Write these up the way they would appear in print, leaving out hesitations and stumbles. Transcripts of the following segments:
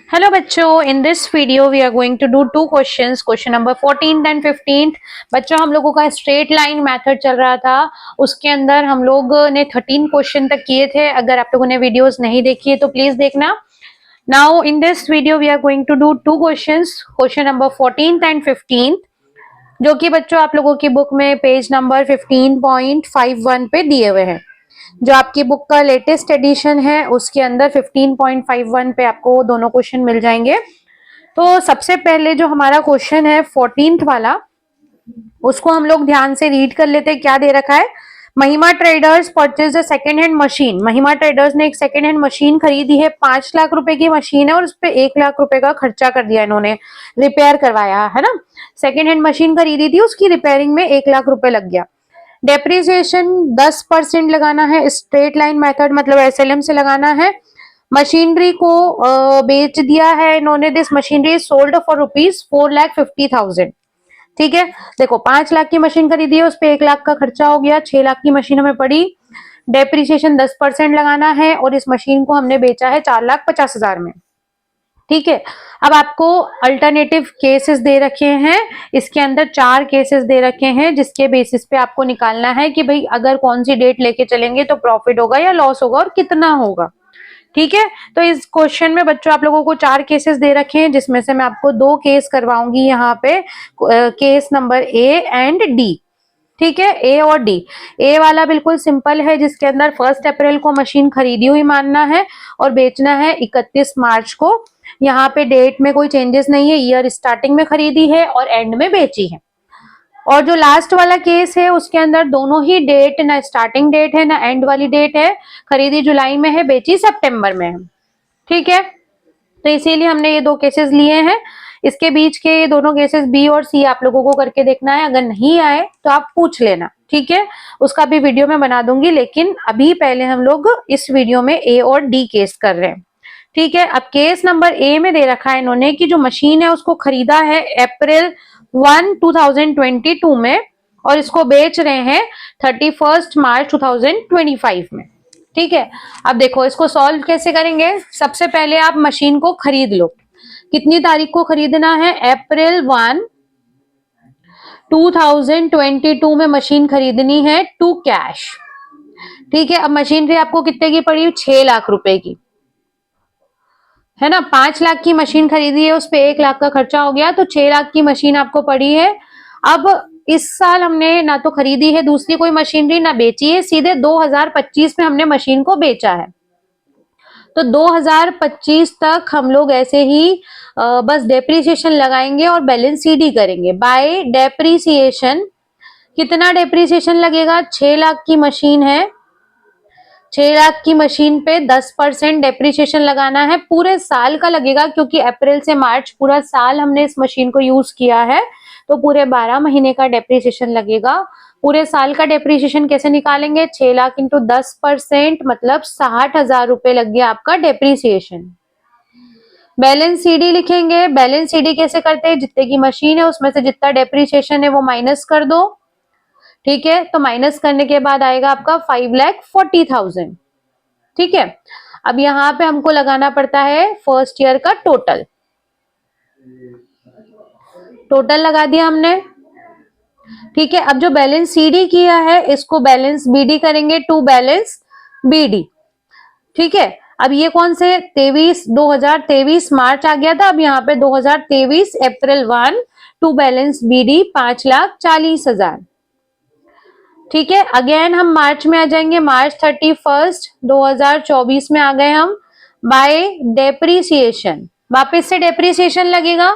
Hello बच्चों, in this video we are going to do two questions, question number 14th and 15th। बच्चों हम लोगों का straight line method चल रहा था, उसके अंदर हम लोग ने 13 क्वेश्चन तक किए थे। अगर आप लोगों ने वीडियोस नहीं देखी है तो प्लीज देखना। Now in this video we are going to do two questions, question number 14th and 15th, जो कि बच्चों आप लोगों की बुक में पेज नंबर 15.51 पे दिए हुए हैं। जो आपकी बुक का लेटेस्ट एडिशन है उसके अंदर 15.51 पे आपको दोनों क्वेश्चन मिल जाएंगे। तो सबसे पहले जो हमारा क्वेश्चन है 14th वाला, उसको हम लोग ध्यान से रीड कर लेते हैं। क्या दे रखा है? महिमा traders purchase a second hand machine. महिमा ट्रेडर्स ने एक सेकेंड हैंड मशीन खरीदी है, 5 लाख रुपए की मशीन है और उस पर 1 लाख रुपए का खर्चा कर दिया इन्होंने, रिपेयर करवाया है ना। सेकेंड हैंड मशीन खरीदी थी, उसकी रिपेयरिंग में 1 लाख रुपए लग गया। डेप्रिसिएशन 10% लगाना है, स्ट्रेट लाइन मेथड मतलब एसएलएम से लगाना है। मशीनरी को बेच दिया है इन्होंने। This machinery sold for ₹4,50,000। ठीक है, देखो 5 लाख की मशीन खरीदी है, उस पर 1 लाख का खर्चा हो गया, 6 लाख की मशीन हमें पड़ी। डेप्रिसिएशन 10% लगाना है और इस मशीन को हमने बेचा है 4,50,000 में। ठीक है, अब आपको अल्टरनेटिव केसेस दे रखे हैं, इसके अंदर 4 केसेस दे रखे हैं जिसके बेसिस पे आपको निकालना है कि भाई अगर कौन सी डेट लेके चलेंगे तो प्रॉफिट होगा या लॉस होगा और कितना होगा। ठीक है, तो इस क्वेश्चन में बच्चों आप लोगों को 4 केसेस दे रखे हैं, जिसमें से मैं आपको 2 केस करवाऊंगी यहाँ पे, case number A and D. ठीक है, ए और डी। ए वाला बिल्कुल सिंपल है, जिसके अंदर 1 अप्रैल को मशीन खरीदी हुई मानना है और बेचना है 31 मार्च को। यहाँ पे डेट में कोई चेंजेस नहीं है, ईयर स्टार्टिंग में खरीदी है और एंड में बेची है। और जो लास्ट वाला केस है उसके अंदर दोनों ही डेट, ना स्टार्टिंग डेट है ना एंड वाली डेट है, खरीदी जुलाई में है, बेची सितंबर में है। ठीक है, तो इसीलिए हमने ये 2 केसेस लिए हैं। इसके बीच के ये दोनों केसेस बी और सी आप लोगों को करके देखना है, अगर नहीं आए तो आप पूछ लेना। ठीक है, उसका भी वीडियो मैं बना दूंगी, लेकिन अभी पहले हम लोग इस वीडियो में ए और डी केस कर रहे हैं। ठीक है, अब केस नंबर ए में दे रखा है इन्होंने कि जो मशीन है उसको खरीदा है अप्रैल 1, 2022 में और इसको बेच रहे हैं 31 मार्च 2025 में। ठीक है, अब देखो इसको सॉल्व कैसे करेंगे। सबसे पहले आप मशीन को खरीद लो। कितनी तारीख को खरीदना है? अप्रैल 1, 2022 में मशीन खरीदनी है टू कैश। ठीक है, अब मशीनरी आपको कितने की पड़ी? 6 लाख रुपए की, है ना। 5 लाख की मशीन खरीदी है, उस पे 1 लाख का खर्चा हो गया, तो 6 लाख की मशीन आपको पड़ी है। अब इस साल हमने ना तो खरीदी है दूसरी कोई मशीनरी ना बेची है, सीधे 2025 में हमने मशीन को बेचा है। तो 2025 तक हम लोग ऐसे ही बस डेप्रिसिएशन लगाएंगे और बैलेंस सीडी करेंगे। बाय डेप्रिसिएशन कितना डेप्रिसिएशन लगेगा? 6 लाख की मशीन है, 6 लाख की मशीन पे 10% डेप्रिसिएशन लगाना है। पूरे साल का लगेगा, क्योंकि अप्रैल से मार्च पूरा साल हमने इस मशीन को यूज किया है, तो पूरे 12 महीने का डेप्रिसिएशन लगेगा। पूरे साल का डेप्रिसिएशन कैसे निकालेंगे? 6 लाख इंटू 10% मतलब 60,000 रुपए लग गया आपका डेप्रिसिएशन। बैलेंस सीडी लिखेंगे। बैलेंस सीडी कैसे करते हैं? जितने की मशीन है उसमें से जितना डेप्रिसिएशन है वो माइनस कर दो। ठीक है, तो माइनस करने के बाद आएगा आपका 5,40,000। ठीक है, अब यहाँ पे हमको लगाना पड़ता है फर्स्ट ईयर का टोटल। टोटल लगा दिया हमने। ठीक है, अब जो बैलेंस सीडी किया है इसको बैलेंस बीडी करेंगे, टू बैलेंस बीडी। ठीक है, अब ये कौन से 2023 मार्च आ गया था, अब यहाँ पे 2023 अप्रैल 1 टू बैलेंस बीडी 5,40,000। ठीक है, अगेन हम मार्च में आ जाएंगे, मार्च 31 2024 में आ गए हम। बाय डेप्रिसिएशन वापस से डेप्रिसिएशन लगेगा।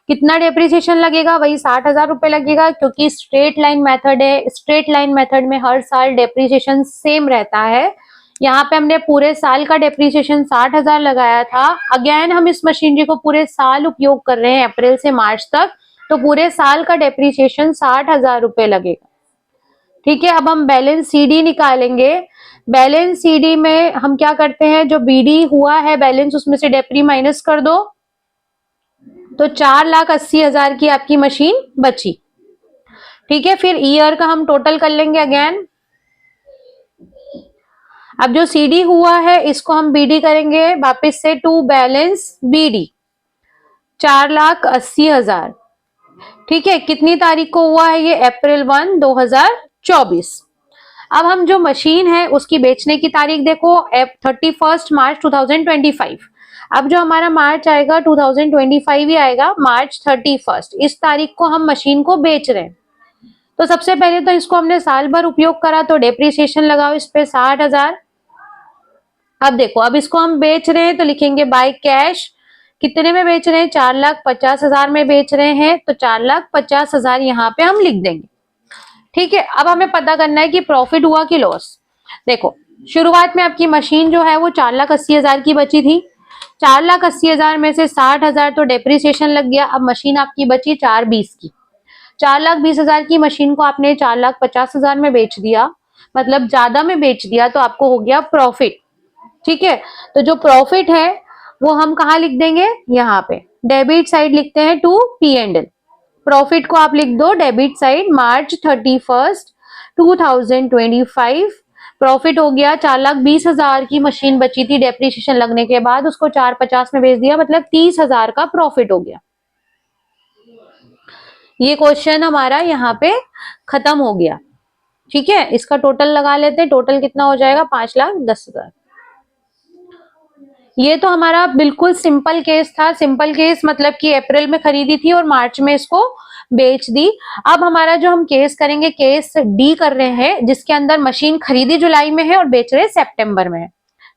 कितना डेप्रिसिएशन लगेगा? वही 60,000 रुपए लगेगा, क्योंकि स्ट्रेट लाइन मेथड है। स्ट्रेट लाइन मेथड में हर साल डेप्रिसिएशन सेम रहता है। यहाँ पे हमने पूरे साल का डेप्रिसिएशन 60,000 लगाया था। अगेन हम इस मशीनरी को पूरे साल उपयोग कर रहे हैं, अप्रैल से मार्च तक, तो पूरे साल का डेप्रिसिएशन 60,000 रुपए लगेगा। ठीक है, अब हम बैलेंस सीडी निकालेंगे। बैलेंस सीडी में हम क्या करते हैं, जो बीडी हुआ है बैलेंस उसमें से डेप्री माइनस कर दो, तो 4,80,000 की आपकी मशीन बची। ठीक है, फिर ईयर का हम टोटल कर लेंगे अगेन। अब जो सीडी हुआ है इसको हम बीडी करेंगे वापस से, टू बैलेंस बीडी। 4,80,000। ठीक है, कितनी तारीख को हुआ है ये? April 1, 2024। अब हम जो मशीन है उसकी बेचने की तारीख देखो, 31 मार्च 2025। अब जो हमारा मार्च आएगा 2025 ही आएगा, मार्च 31, इस तारीख को हम मशीन को बेच रहे हैं। तो सबसे पहले तो इसको हमने साल भर उपयोग करा, तो डेप्रिसिएशन लगाओ इस पे 60,000। अब देखो, अब इसको हम बेच रहे हैं तो लिखेंगे बाय कैश। कितने में बेच रहे हैं? 4,50,000 में बेच रहे हैं, तो 4,50,000 यहाँ पे हम लिख देंगे। ठीक है, अब हमें पता करना है कि प्रॉफिट हुआ कि लॉस। देखो, शुरुआत में आपकी मशीन जो है वो 4,80,000 की बची थी। 4,80,000 में से 60,000 तो डेप्रिसिएशन लग गया। अब मशीन आपकी बची 4,20 की। 4,20,000 की मशीन को आपने 4,50,000 में बेच दिया, मतलब ज्यादा में बेच दिया, तो आपको हो गया प्रॉफिट। ठीक है, तो जो प्रॉफिट है वो हम कहाँ लिख देंगे? यहाँ पे डेबिट साइड लिखते हैं टू P&L। प्रॉफिट को आप लिख दो डेबिट साइड, मार्च 31, 2025। प्रॉफिट हो गया 4,20,000 की मशीन बची थी डेप्रिसिएशन लगने के बाद, उसको 4,50 में बेच दिया, मतलब 30,000 का प्रॉफिट हो गया। ये क्वेश्चन हमारा यहाँ पे खत्म हो गया। ठीक है, इसका टोटल लगा लेते हैं। टोटल कितना हो जाएगा? 5,10,000। ये तो हमारा बिल्कुल सिंपल केस था। सिंपल केस मतलब कि अप्रैल में खरीदी थी और मार्च में इसको बेच दी। अब हमारा जो हम केस करेंगे, केस डी कर रहे हैं, जिसके अंदर मशीन खरीदी जुलाई में है और बेच रहे सितंबर में है।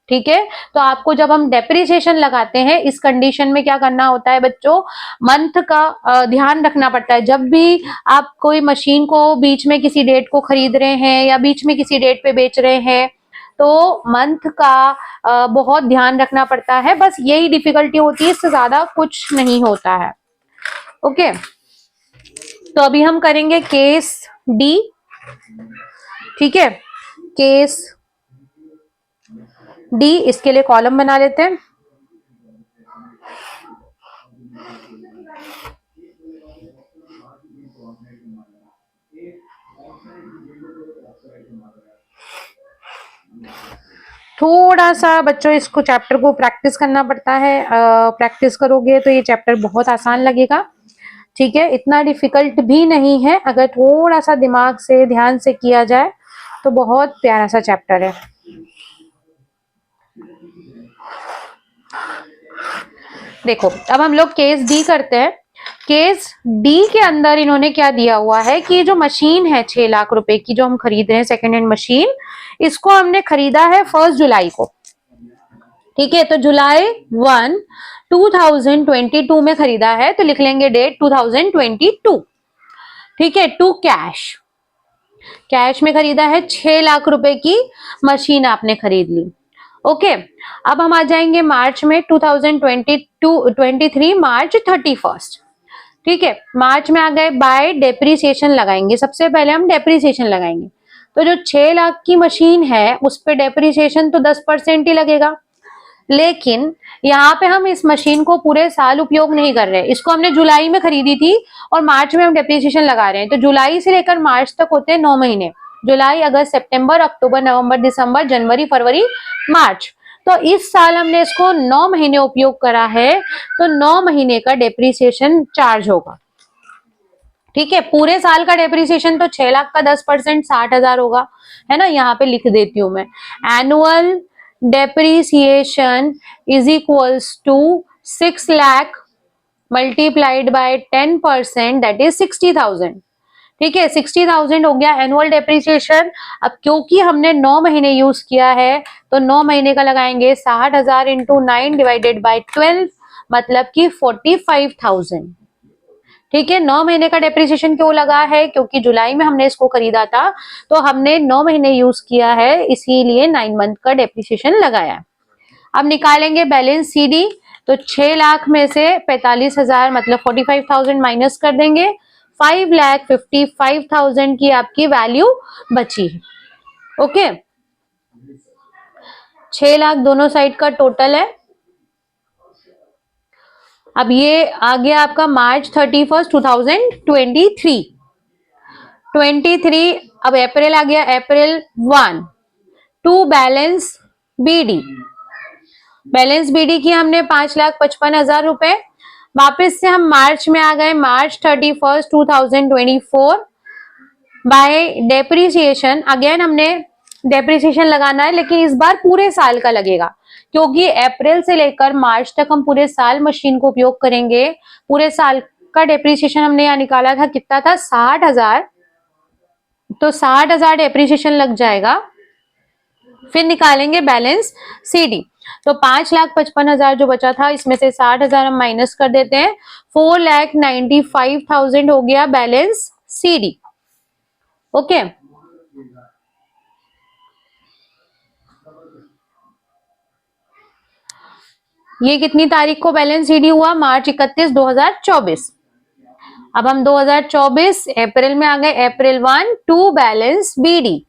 ठीक है, तो आपको जब हम डेप्रिसिएशन लगाते हैं इस कंडीशन में क्या करना होता है बच्चों? मंथ का ध्यान रखना पड़ता है। जब भी आप कोई मशीन को बीच में किसी डेट को खरीद रहे हैं या बीच में किसी डेट पे बेच रहे हैं, तो मंथ का बहुत ध्यान रखना पड़ता है। बस यही डिफिकल्टी होती है, इससे ज्यादा कुछ नहीं होता है। ओके, तो अभी हम करेंगे केस डी। ठीक है, केस डी, इसके लिए कॉलम बना लेते हैं। थोड़ा सा बच्चों इसको चैप्टर को प्रैक्टिस करना पड़ता है। प्रैक्टिस करोगे तो ये चैप्टर बहुत आसान लगेगा। ठीक है, इतना डिफिकल्ट भी नहीं है। अगर थोड़ा सा दिमाग से ध्यान से किया जाए तो बहुत प्यारा सा चैप्टर है। देखो, अब हम लोग केस डी करते हैं। केस डी के अंदर इन्होंने क्या दिया हुआ है कि जो मशीन है 6 लाख रुपए की जो हम खरीद रहे हैं सेकेंड हैंड मशीन, इसको हमने खरीदा है 1 जुलाई को। ठीक है, तो जुलाई 1, 2022 में खरीदा है, तो लिख लेंगे डेट 2022। ठीक है, टू कैश, कैश में खरीदा है, 6 लाख रुपए की मशीन आपने खरीद ली। ओके, अब हम आ जाएंगे मार्च में, 2023 मार्च 31। ठीक है, मार्च में आ गए, बाय डेप्रिसिएशन लगाएंगे। सबसे पहले हम डेप्रिसिएशन लगाएंगे, तो जो 6 लाख की मशीन है उस पे डेप्रिसिएशन तो 10% ही लगेगा। लेकिन यहाँ पे हम इस मशीन को पूरे साल उपयोग नहीं कर रहे। इसको हमने जुलाई में खरीदी थी और मार्च में हम डेप्रिसिएशन लगा रहे हैं, तो जुलाई से लेकर मार्च तक होते हैं 9 महीने। जुलाई, अगस्त, सितंबर, अक्टूबर, नवंबर, दिसंबर, जनवरी, फरवरी, मार्च। तो इस साल हमने इसको 9 महीने उपयोग करा है, तो 9 महीने का डेप्रिसिएशन चार्ज होगा। ठीक है, पूरे साल का डेप्रिसिएशन तो 6 लाख का 10% 60,000 होगा, है ना। यहाँ पे लिख देती हूं मैं, annual depreciation is equals to 6 lakh multiplied by 10%, that is 60,000। ठीक है, 60,000 हो गया एनुअल डेप्रिसिएशन। अब क्योंकि हमने 9 महीने यूज किया है, तो 9 महीने का लगाएंगे 60,000 इंटू 9 डिवाइडेड बाय 12, मतलब कि 45,000। ठीक है, 9 महीने का डेप्रिसिएशन क्यों लगा है? क्योंकि जुलाई में हमने इसको खरीदा था, तो हमने 9 महीने यूज किया है, इसीलिए 9 मंथ का डेप्रिसिएशन लगाया। अब निकालेंगे बैलेंस सीडी, तो 6 लाख में से 45,000 मतलब 45,000 माइनस कर देंगे, 5,55,000 की आपकी वैल्यू बची है। ओके, 6 लाख दोनों साइड का टोटल है। अब ये आ गया आपका मार्च 31, 2023। अब अप्रैल आ गया, April 1, to balance BD. Balance BD की हमने 5,55,000 रुपए, वापस से हम मार्च में आ गए, मार्च 31st 2024। बाय डेप्रिसिएशन, अगेन हमने डेप्रिसिएशन लगाना है, लेकिन इस बार पूरे साल का लगेगा, क्योंकि अप्रैल से लेकर मार्च तक हम पूरे साल मशीन को उपयोग करेंगे। पूरे साल का डेप्रिसिएशन हमने यहाँ निकाला था, कितना था, 60,000। तो 60,000 डेप्रिसिएशन लग जाएगा। फिर निकालेंगे बैलेंस सीडी। तो 5,55,000 जो बचा था, इसमें से 60,000 हम माइनस कर देते हैं, 4,95,000 हो गया बैलेंस सीडी। ओके, ये कितनी तारीख को बैलेंस सीडी हुआ, मार्च 31, 2024। अब हम 2024 अप्रैल में आ गए, अप्रैल 1 टू बैलेंस बीडी।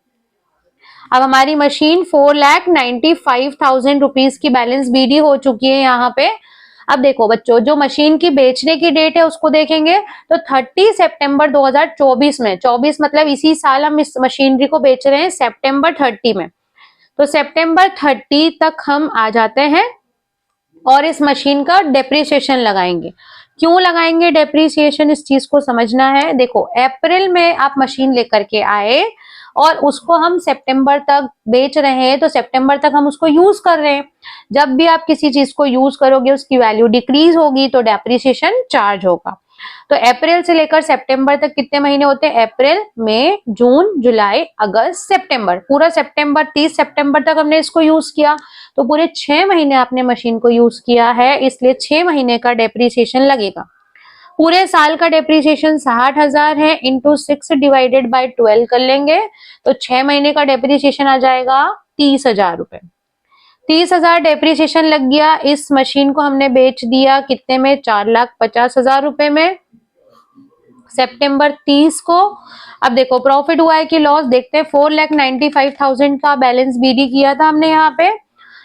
अब हमारी मशीन 4,95,000 रुपीज की बैलेंस बीडी हो चुकी है यहाँ पे। अब देखो बच्चों, जो मशीन की बेचने की डेट है उसको देखेंगे तो 30 सितंबर 2024 में, 24 मतलब इसी साल हम इस मशीनरी को बेच रहे हैं सितंबर 30 में। तो सितंबर 30 तक हम आ जाते हैं और इस मशीन का डेप्रिसिएशन लगाएंगे। क्यों लगाएंगे डेप्रिसिएशन, इस चीज को समझना है। देखो, अप्रैल में आप मशीन लेकर के आए और उसको हम सितंबर तक बेच रहे हैं, तो सितंबर तक हम उसको यूज कर रहे हैं। जब भी आप किसी चीज को यूज करोगे उसकी वैल्यू डिक्रीज होगी तो डेप्रिसिएशन चार्ज होगा। तो अप्रैल से लेकर सितंबर तक कितने महीने होते हैं, अप्रैल, मई, जून, जुलाई, अगस्त, सितंबर। पूरा सितंबर, 30 सितंबर तक हमने इसको यूज किया, तो पूरे 6 महीने आपने मशीन को यूज किया है, इसलिए 6 महीने का डेप्रिसिएशन लगेगा। पूरे साल का डेप्रिसिएशन 60,000 है, इंटू 6 डिवाइडेड बाय 12 कर लेंगे, तो 6 महीने का डेप्रिसिएशन आ जाएगा 30,000 रुपए। 30,000 डेप्रिसिएशन लग गया। इस मशीन को हमने बेच दिया कितने में, 4,50,000 रुपए में, सितंबर 30 को। अब देखो प्रॉफिट हुआ है कि लॉस, देखते हैं। 4,95,000 का बैलेंस बीडी किया था हमने यहाँ पे,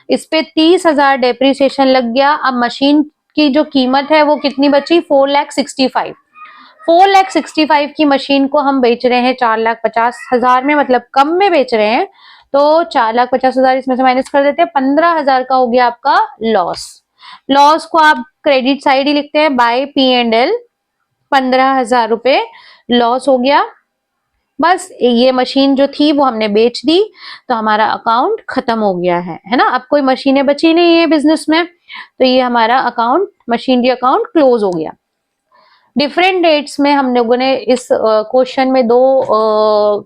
इस पे 30,000 डेप्रिसिएशन लग गया। अब मशीन की जो कीमत है वो कितनी बची, 4,65,000। 4,65,000 की मशीन को हम बेच रहे हैं 4,50,000 में, मतलब कम में बेच रहे हैं। तो 4,50,000 इसमें से माइनस कर देते हैं, 15,000 का हो गया आपका लॉस। लॉस को आप क्रेडिट साइड ही लिखते हैं, बाय P&L, 15,000 रुपए लॉस हो गया। बस ये मशीन जो थी वो हमने बेच दी, तो हमारा अकाउंट खत्म हो गया है ना। अब कोई मशीनें बची नहीं है बिजनेस में, तो ये हमारा अकाउंट, मशीनरी अकाउंट क्लोज हो गया। डिफरेंट डेट्स में हम लोगों ने इस क्वेश्चन में 2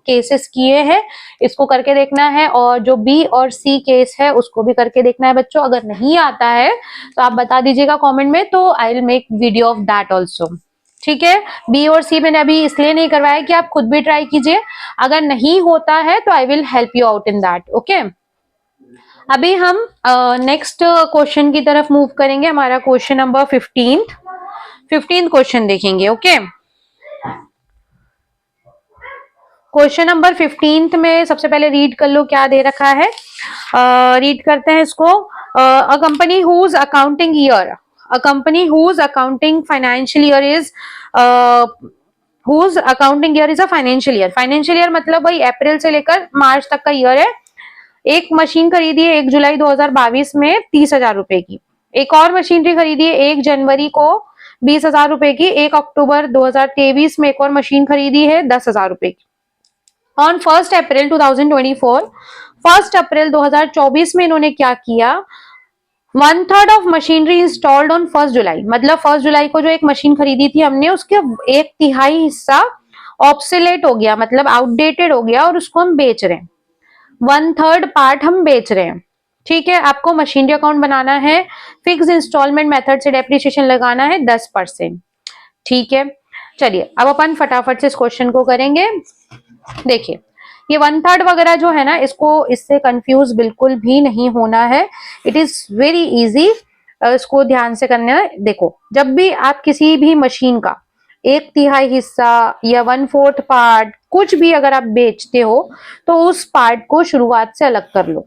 केसेस किए हैं, इसको करके देखना है, और जो बी और सी केस है उसको भी करके देखना है बच्चों। अगर नहीं आता है तो आप बता दीजिएगा कमेंट में, तो I will make video of that also. ठीक है, बी और सी मैंने अभी इसलिए नहीं करवाया कि आप खुद भी ट्राई कीजिए, अगर नहीं होता है तो I will help you out in that. Okay, अभी हम नेक्स्ट क्वेश्चन की तरफ मूव करेंगे। हमारा क्वेश्चन नंबर 15th क्वेश्चन देखेंगे। ओके, क्वेश्चन नंबर 15th में सबसे पहले रीड कर लो क्या दे रखा है। रीड करते हैं इसको। A company whose accounting year, a company whose accounting financial year is, whose accounting year is a financial year. Financial year मतलब भाई अप्रैल से लेकर मार्च तक का ईयर है। एक मशीन खरीदी है 1 जुलाई 2022 में 30,000 रुपए की। एक और मशीनरी खरीदी है 1 जनवरी को 20,000 रुपए की। 1 अक्टूबर 2023 में एक और मशीन खरीदी है 10,000 रुपए की। ऑन 1 अप्रैल 2024, 1 अप्रैल 2024 में इन्होंने क्या किया, 1/3 ऑफ मशीनरी इंस्टॉल्ड ऑन 1 जुलाई, मतलब 1 जुलाई को जो एक मशीन खरीदी थी हमने, उसके 1/3 हिस्सा ऑब्सोलेट हो गया, मतलब आउटडेटेड हो गया, और उसको हम बेच रहे हैं। 1/3 पार्ट हम बेच रहे हैं। ठीक है, आपको मशीनरी अकाउंट बनाना है, फिक्स इंस्टॉलमेंट मेथड से डेप्रिसिएशन लगाना है 10%। ठीक है, चलिए अब अपन फटाफट से इस क्वेश्चन को करेंगे। देखिए, ये 1/3 वगैरह जो है ना, इसको, इससे कंफ्यूज बिल्कुल भी नहीं होना है। इट इज वेरी इजी, इसको ध्यान से करना है। देखो, जब भी आप किसी भी मशीन का 1/3 हिस्सा या 1/4 पार्ट कुछ भी अगर आप बेचते हो, तो उस पार्ट को शुरुआत से अलग कर लो।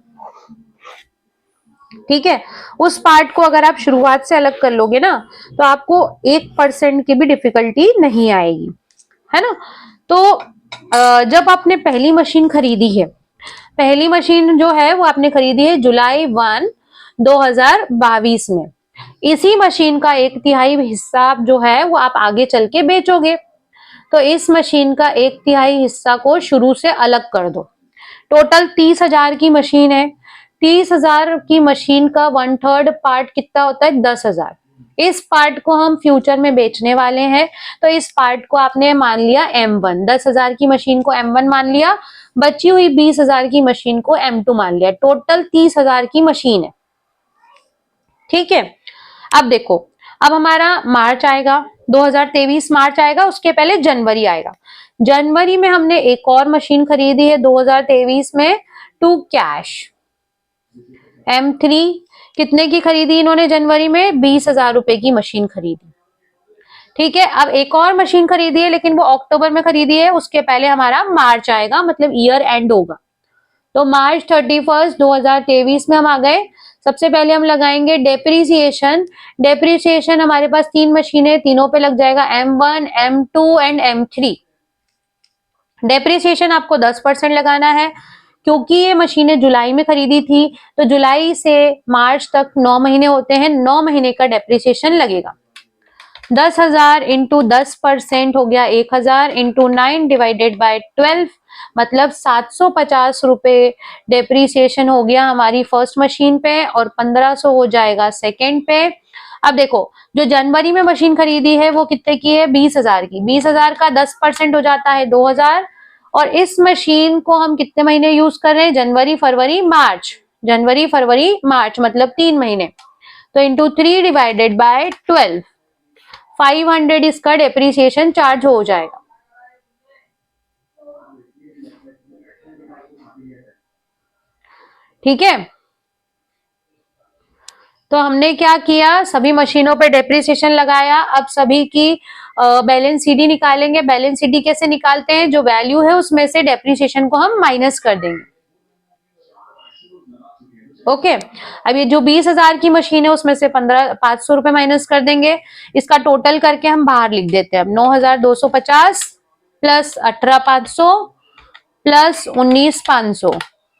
ठीक है, उस पार्ट को अगर आप शुरुआत से अलग कर लोगे ना, तो आपको 1% की भी डिफिकल्टी नहीं आएगी, है ना। तो जब आपने पहली मशीन खरीदी है, पहली मशीन जो है वो आपने खरीदी है जुलाई 1, 2022 में। इसी मशीन का 1/3 हिस्सा जो है वो आप आगे चल के बेचोगे। तो इस मशीन का 1/3 हिस्सा को शुरू से अलग कर दो। टोटल 30,000 की मशीन है। 30,000 की मशीन का 1/3 पार्ट कितना होता है? 10,000। इस पार्ट को हम फ्यूचर में बेचने वाले हैं, तो इस पार्ट को आपने मान लिया M1। 10,000 की मशीन को M1 मान लिया, बची हुई 20,000 की मशीन को M2 मान लिया। टोटल 30,000 की मशीन है। ठीक है, अब देखो, अब हमारा मार्च आएगा, 2023 मार्च आएगा, उसके पहले जनवरी आएगा। जनवरी में हमने एक और मशीन खरीदी है 2023 में, टू कैश M3। कितने की खरीदी इन्होंने जनवरी में? 20,000 रुपए की मशीन खरीदी। ठीक है, अब एक और मशीन खरीदी है, लेकिन वो अक्टूबर में खरीदी है, उसके पहले हमारा मार्च आएगा, मतलब ईयर एंड होगा। तो मार्च 31 2023 में हम आ गए। सबसे पहले हम लगाएंगे डेप्रीसिएशन। डेप्रीसिएशन हमारे पास 3 मशीनें, तीनों पे लग जाएगा M1, M2 and M3। Depreciation आपको 10% लगाना है, क्योंकि ये मशीनें जुलाई में खरीदी थी, तो जुलाई से मार्च तक 9 महीने होते हैं, 9 महीने का डेप्रीसिएशन लगेगा। 10,000 इंटू 10% हो गया 1,000, इंटू 9 डिवाइडेड बाय 12, मतलब 750 रुपए डेप्रीसिएशन हो गया हमारी फर्स्ट मशीन पे, और 1500 हो जाएगा सेकेंड पे। अब देखो, जो जनवरी में मशीन खरीदी है वो कितने की है? 20,000 की। 20,000 का 10% हो जाता है 2,000, और इस मशीन को हम कितने महीने यूज कर रहे हैं? जनवरी फरवरी मार्च। जनवरी फरवरी मार्च मतलब 3 महीने। तो इंटू 3 डिवाइडेड बाय 12, 500 इसका डेप्रीसिएशन चार्ज हो जाएगा। ठीक है, तो हमने क्या किया? सभी मशीनों पे डेप्रीसिएशन लगाया। अब सभी की बैलेंस शीट निकालेंगे। बैलेंस शीट कैसे निकालते हैं? जो वैल्यू है उसमें से डेप्रीसिएशन को हम माइनस कर देंगे। ओके, अब ये जो 20,000 की मशीन है उसमें से 500 रुपए माइनस कर देंगे। इसका टोटल करके हम बाहर लिख देते हैं। अब 9,250 प्लस 18,500 प्लस 19,500,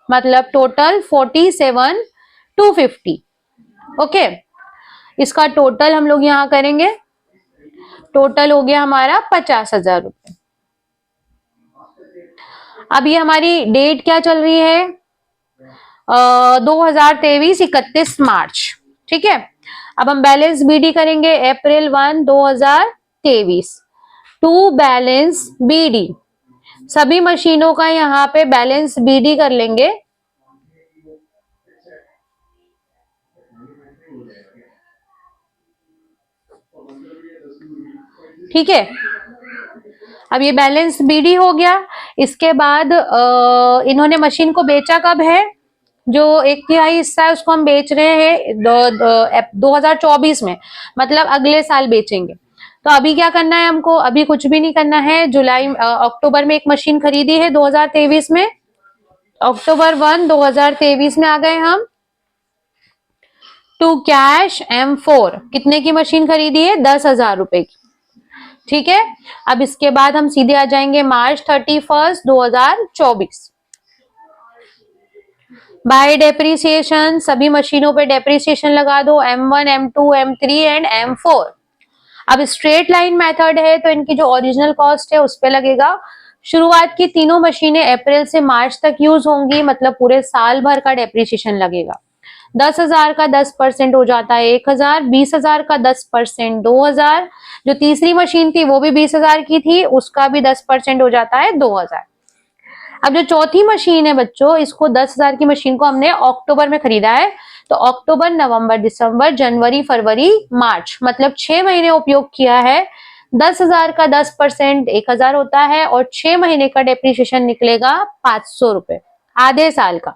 मतलब टोटल 47,250। ओके, इसका टोटल हम लोग यहाँ करेंगे। टोटल हो गया हमारा 50,000 रुपए। अब ये हमारी डेट क्या चल रही है? 2023 31 मार्च। ठीक है, अब हम बैलेंस बीडी करेंगे। अप्रैल 1 2023 टू बैलेंस बीडी। सभी मशीनों का यहाँ पे बैलेंस बीडी कर लेंगे। ठीक है, अब ये बैलेंस बीडी हो गया। इसके बाद इन्होंने मशीन को बेचा कब है? जो 1/3 हिस्सा है उसको हम बेच रहे हैं 2024 में, मतलब अगले साल बेचेंगे। तो अभी क्या करना है हमको? अभी कुछ भी नहीं करना है। अक्टूबर में एक मशीन खरीदी है 2023 में। अक्टूबर 1 2023 में आ गए हम। टू कैश M4 कितने की मशीन खरीदी है? 10,000 रुपए की। ठीक है, अब इसके बाद हम सीधे आ जाएंगे मार्च 31 2024। बाय डेप्रीसिएशन सभी मशीनों पे डेप्रीसिएशन लगा दो, M1 M2 M3 and M4। अब स्ट्रेट लाइन मेथड है, तो इनकी जो ओरिजिनल कॉस्ट है उस पे लगेगा। शुरुआत की तीनों मशीनें अप्रैल से मार्च तक यूज होंगी, मतलब पूरे साल भर का डेप्रीसिएशन लगेगा। 10,000 का 10% हो जाता है 1,000, 20,000 का 10% 2,000, जो तीसरी मशीन थी वो भी 20,000 की थी, उसका भी 10% हो जाता है 2,000। अब जो चौथी मशीन है बच्चों, इसको 10,000 की मशीन को हमने अक्टूबर में खरीदा है, तो अक्टूबर नवंबर दिसंबर जनवरी फरवरी मार्च, मतलब 6 महीने उपयोग किया है। 10,000 का 10% 1,000 होता है, और 6 महीने का डेप्रीसिएशन निकलेगा 500 रुपए, आधे साल का।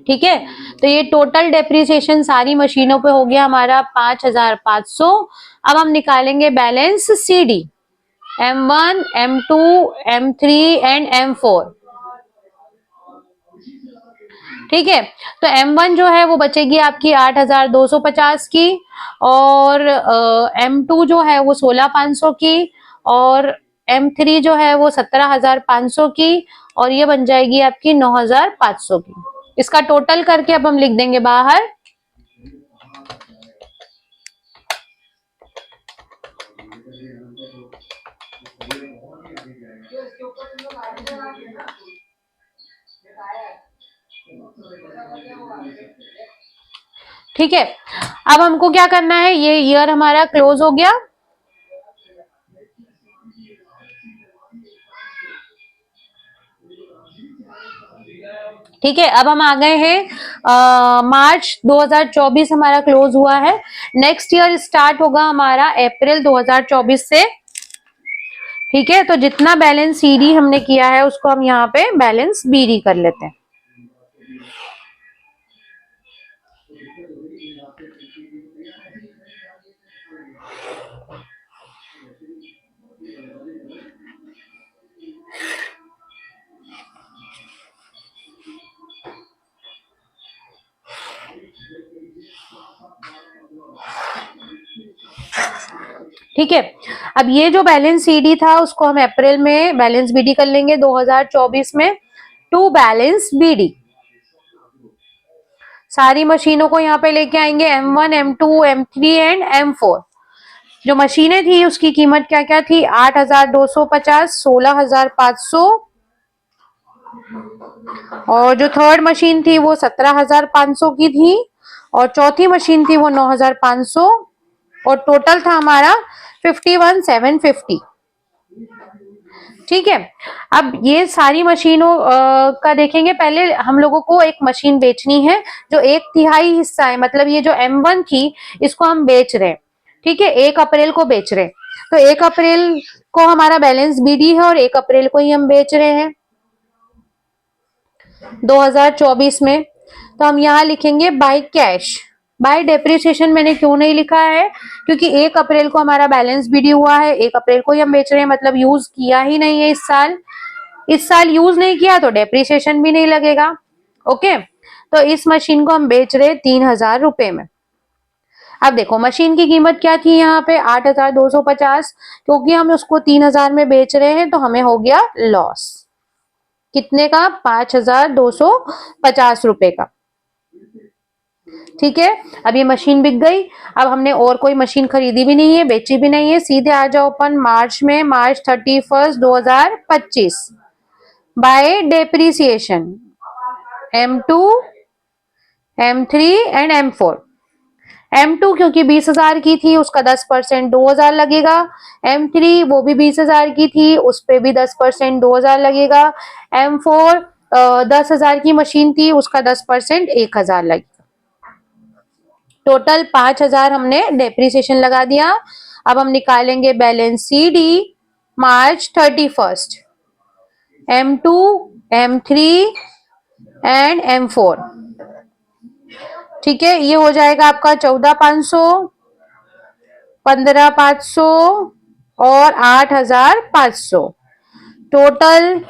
ठीक है, तो ये टोटल डेप्रीसिएशन सारी मशीनों पे हो गया हमारा 5,500। अब हम निकालेंगे balance CD, M1 M2 M3 and M4। ठीक है, तो M1 जो है वो बचेगी आपकी 8,250 की, और M2 जो है वो 16,500 की, और M3 जो है वो 17,500 की, और ये बन जाएगी आपकी 9,500 की। इसका टोटल करके अब हम लिख देंगे बाहर। ठीक है, अब हमको क्या करना है, ये ईयर हमारा क्लोज हो गया। ठीक है, अब हम आ गए हैं मार्च 2024 हमारा क्लोज हुआ है। नेक्स्ट ईयर स्टार्ट होगा हमारा अप्रैल 2024 से। ठीक है, तो जितना बैलेंस सीडी हमने किया है उसको हम यहाँ पे बैलेंस बीडी कर लेते हैं। ठीक है, अब ये जो बैलेंस सीडी था उसको हम अप्रैल में बैलेंस बीडी कर लेंगे 2024 में टू बैलेंस बीडी। सारी मशीनों को यहाँ पे लेके आएंगे M1, M2, M3 and M4। जो मशीनें थी उसकी कीमत क्या क्या थी, 8,250, 16,500 और जो थर्ड मशीन थी वो 17,500 की थी और चौथी मशीन थी वो 9,500 और टोटल था हमारा 51,750। ठीक है, अब ये सारी मशीनों का देखेंगे। पहले हम लोगों को एक मशीन बेचनी है जो 1/3 हिस्सा है, मतलब ये जो M1 थी इसको हम बेच रहे हैं। ठीक है, 1 अप्रैल को बेच रहे हैं, तो 1 अप्रैल को हमारा बैलेंस बीडी है और 1 अप्रैल को ही हम बेच रहे हैं 2024 में। तो हम यहाँ लिखेंगे बाय कैश। बाय डेप्रिसिएशन मैंने क्यों नहीं लिखा है, क्योंकि 1 अप्रैल को हमारा बैलेंस बीडी हुआ है, 1 अप्रैल को ही हम बेच रहे हैं, मतलब यूज किया ही नहीं है इस साल यूज नहीं किया तो डेप्रिसिएशन भी नहीं लगेगा। ओके, तो इस मशीन को हम बेच रहे 3,000 रुपए में। अब देखो मशीन की कीमत क्या थी यहाँ पे 8,250, क्योंकि हम उसको 3,000 में बेच रहे हैं तो हमें हो गया लॉस। कितने का, 5,250 रुपए का। ठीक है, अब ये मशीन बिक गई। अब हमने और कोई मशीन खरीदी भी नहीं है, बेची भी नहीं है, सीधे आ जाओ अपन मार्च में, मार्च 31, 2025 bye depreciation M2, M3 and M4। M2 क्योंकि 20,000 की थी उसका 10% 2,000 लगेगा। M3 वो भी 20,000 की थी उस पे भी 10% 2,000 लगेगा। M4 10,000 की मशीन थी उसका 10% 1,000 लगेगा। टोटल 5,000 हमने डेप्रिसिएशन लगा दिया। अब हम निकालेंगे balance CD March 31, M2, M3 and M4। ठीक है, ये हो जाएगा आपका 14,500, 15,500 और 8,500। टोटल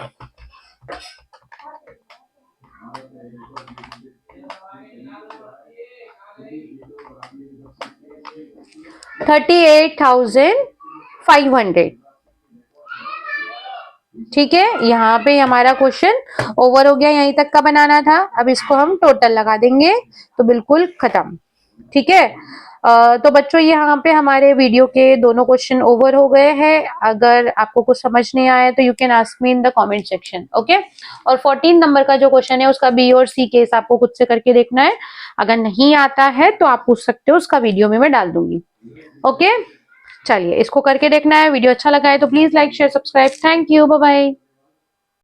38,500। ठीक है, यहाँ पे हमारा क्वेश्चन ओवर हो गया, यहीं तक का बनाना था। अब इसको हम टोटल लगा देंगे तो बिल्कुल खत्म। ठीक है, तो बच्चों यहाँ पे हमारे वीडियो के दोनों क्वेश्चन ओवर हो गए हैं। अगर आपको कुछ समझ नहीं आया तो you can ask me in the comment section. Okay, और 14 नंबर का जो क्वेश्चन है उसका बी और सी केस आपको खुद से करके देखना है। अगर नहीं आता है तो आप पूछ सकते हो, उसका वीडियो में मैं डाल दूंगी। ओके, चलिए इसको करके देखना है। वीडियो अच्छा लगा है तो please like share subscribe. Thank you, bye bye.